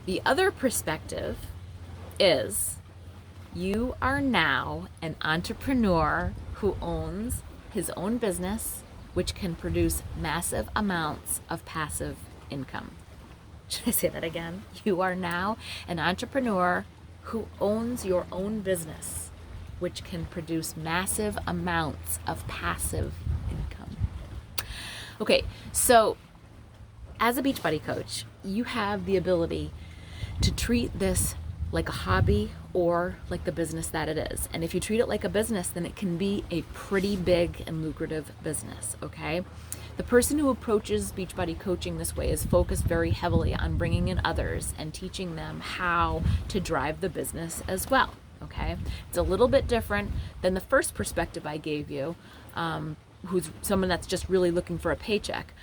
The other perspective is you are now an entrepreneur who owns his own business, which can produce massive amounts of passive income. Should I say that again? You are now an entrepreneur who owns your own business, which can produce massive amounts of passive income. Okay, so as a Beachbody coach, you have the ability to treat this like a hobby or like the business that it is. And if you treat it like a business, then it can be a pretty big and lucrative business, okay? The person who approaches Beachbody coaching this way is focused very heavily on bringing in others and teaching them how to drive the business as well, okay? It's a little bit different than the first perspective I gave you, who's someone that's just really looking for a paycheck.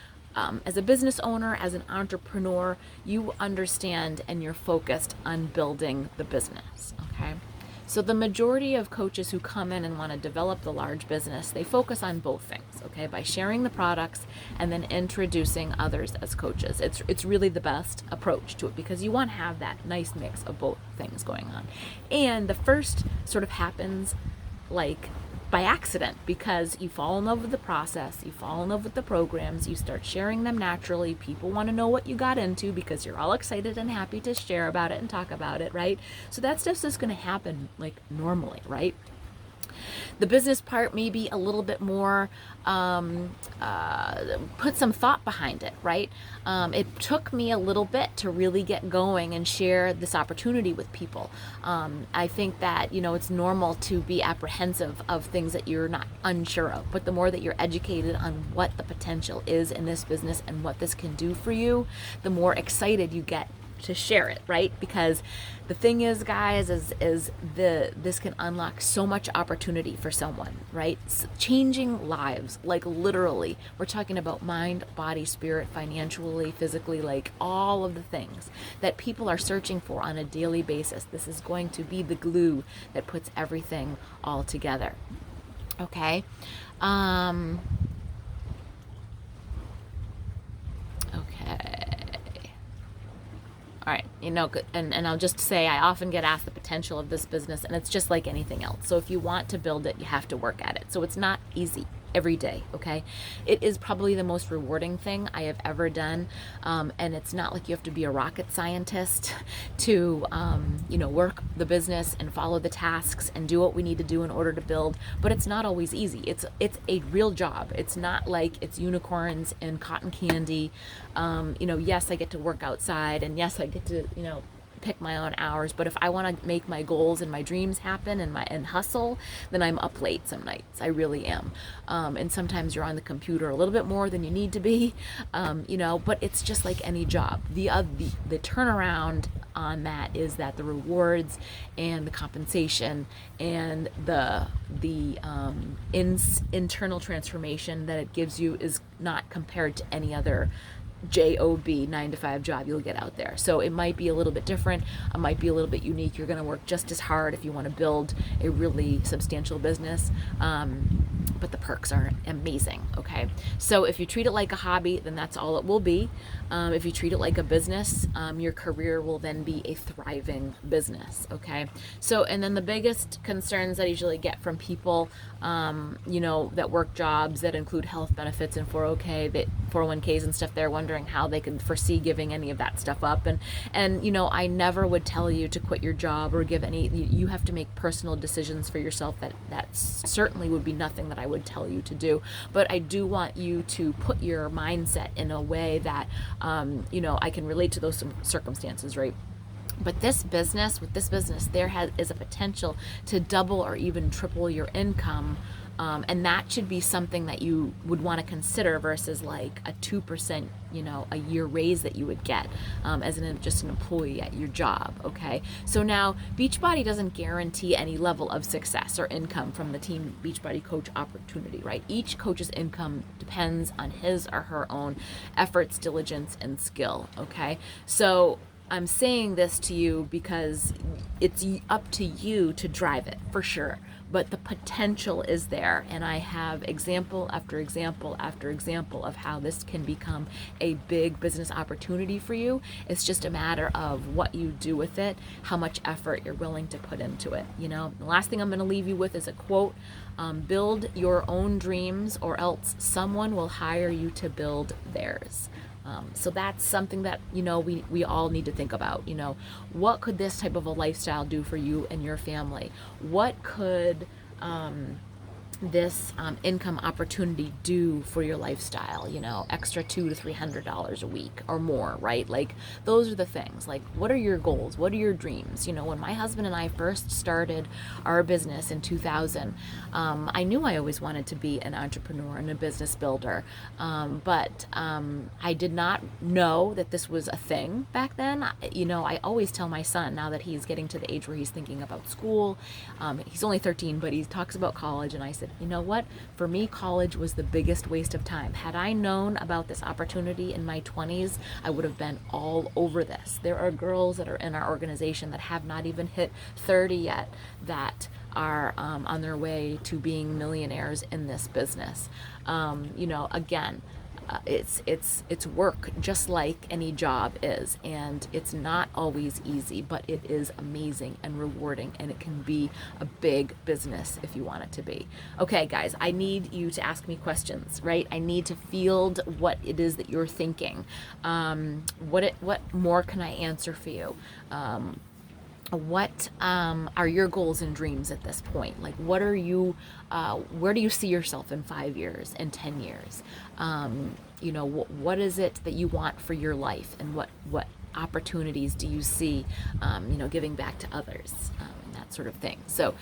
As a business owner, as an entrepreneur, you understand and you're focused on building the business, okay? So the majority of coaches who come in and want to develop the large business, they focus on both things, okay? By sharing the products and then introducing others as coaches. It's really the best approach to it because you want to have that nice mix of both things going on. And the first sort of happens like by accident because you fall in love with the process, you fall in love with the programs, you start sharing them naturally. People want to know what you got into because you're all excited and happy to share about it and talk about it, right? So that stuff's just going to happen like normally, right? The business part may be a little bit more, put some thought behind it, right? It took me a little bit to really get going and share this opportunity with people. I think that, it's normal to be apprehensive of things that you're not unsure of, but the more that you're educated on what the potential is in this business and what this can do for you, the more excited you get to share it, right? Because the thing is, guys, this can unlock so much opportunity for someone, right? Changing lives, like literally. We're talking about mind, body, spirit, financially, physically, like all of the things that people are searching for on a daily basis. This is going to be the glue that puts everything all together. Okay? Okay. All right, and I'll just say I often get asked the potential of this business, and it's just like anything else. So if you want to build it, you have to work at it. So it's not easy every day, okay? It is probably the most rewarding thing I have ever done, and it's not like you have to be a rocket scientist to, work the business and follow the tasks and do what we need to do in order to build, but it's not always easy. It's a real job. It's not like it's unicorns and cotton candy. Yes, I get to work outside, and yes, I get to, pick my own hours, but if I want to make my goals and my dreams happen and hustle, then I'm up late some nights. I really am. And sometimes you're on the computer a little bit more than you need to be, but it's just like any job. The turnaround on that is that the rewards and the compensation and the internal transformation that it gives you is not compared to any other job 9-to-5 job you'll get out there. So it might be a little bit different, it might be a little bit unique. You're going to work just as hard if you want to build a really substantial business, but the perks are amazing. Okay, so if you treat it like a hobby, then that's all it will be. If you treat it like a business, your career will then be a thriving business. Okay, so and then the biggest concerns that I usually get from people that work jobs that include health benefits and 401ks and stuff, they're wondering how they can foresee giving any of that stuff up. And I never would tell you to quit your job or give any. You have to make personal decisions for yourself. That certainly would be nothing that I would tell you to do. But I do want you to put your mindset in a way that I can relate to those circumstances, right? But with this business, there is a potential to double or even triple your income. And that should be something that you would want to consider versus like a 2%, a year raise that you would get as just an employee at your job, okay? So now, Beachbody doesn't guarantee any level of success or income from the Team Beachbody Coach Opportunity, right? Each coach's income depends on his or her own efforts, diligence, and skill, okay? So I'm saying this to you because it's up to you to drive it, for sure. But the potential is there, and I have example after example after example of how this can become a big business opportunity for you. It's just a matter of what you do with it, how much effort you're willing to put into it. The last thing I'm going to leave you with is a quote: build your own dreams, or else someone will hire you to build theirs. So that's something that, we all need to think about. What could this type of a lifestyle do for you and your family? What could this income opportunity do for your lifestyle? Extra $200 to $300 a week or more, right? Like, those are the things. Like, what are your goals? What are your dreams? When my husband and I first started our business in 2000, I knew I always wanted to be an entrepreneur and a business builder, but I did not know that this was a thing back then. I always tell my son, now that he's getting to the age where he's thinking about school, he's only 13, but he talks about college, and I said, you know what? For me, college was the biggest waste of time. Had I known about this opportunity in my 20s, I would have been all over this. There are girls that are in our organization that have not even hit 30 yet that are on their way to being millionaires in this business. Again, it's work, just like any job is, and it's not always easy, but it is amazing and rewarding, and it can be a big business if you want it to be. Okay, guys, I need you to ask me questions, right? I need to field what it is that you're thinking. What more can I answer for you? What are your goals and dreams at this point? Like, what are you, where do you see yourself in 5 years and 10 years? What is it that you want for your life, and what opportunities do you see, giving back to others, and that sort of thing. So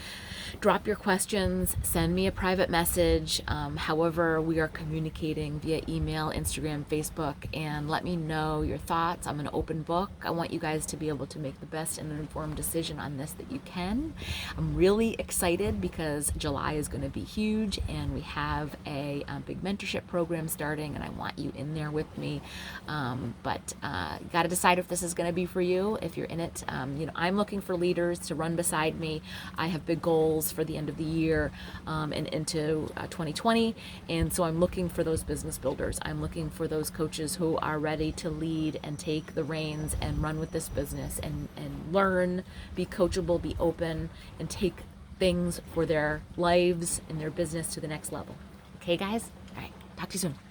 drop your questions, send me a private message, however we are communicating, via email, Instagram, Facebook, and let me know your thoughts. I'm an open book. I want you guys to be able to make the best and informed decision on this that you can. I'm really excited because July is going to be huge, and we have a big mentorship program starting, and I want you in there with me. But got to decide if this is going to be for you, if you're in it. I'm looking for leaders to run beside me. I have big goals for the end of the year and into 2020, and so I'm looking for those business builders. I'm looking for those coaches who are ready to lead and take the reins and run with this business and learn, be coachable, be open, and take things for their lives and their business to the next level. Okay, guys? All right, talk to you soon.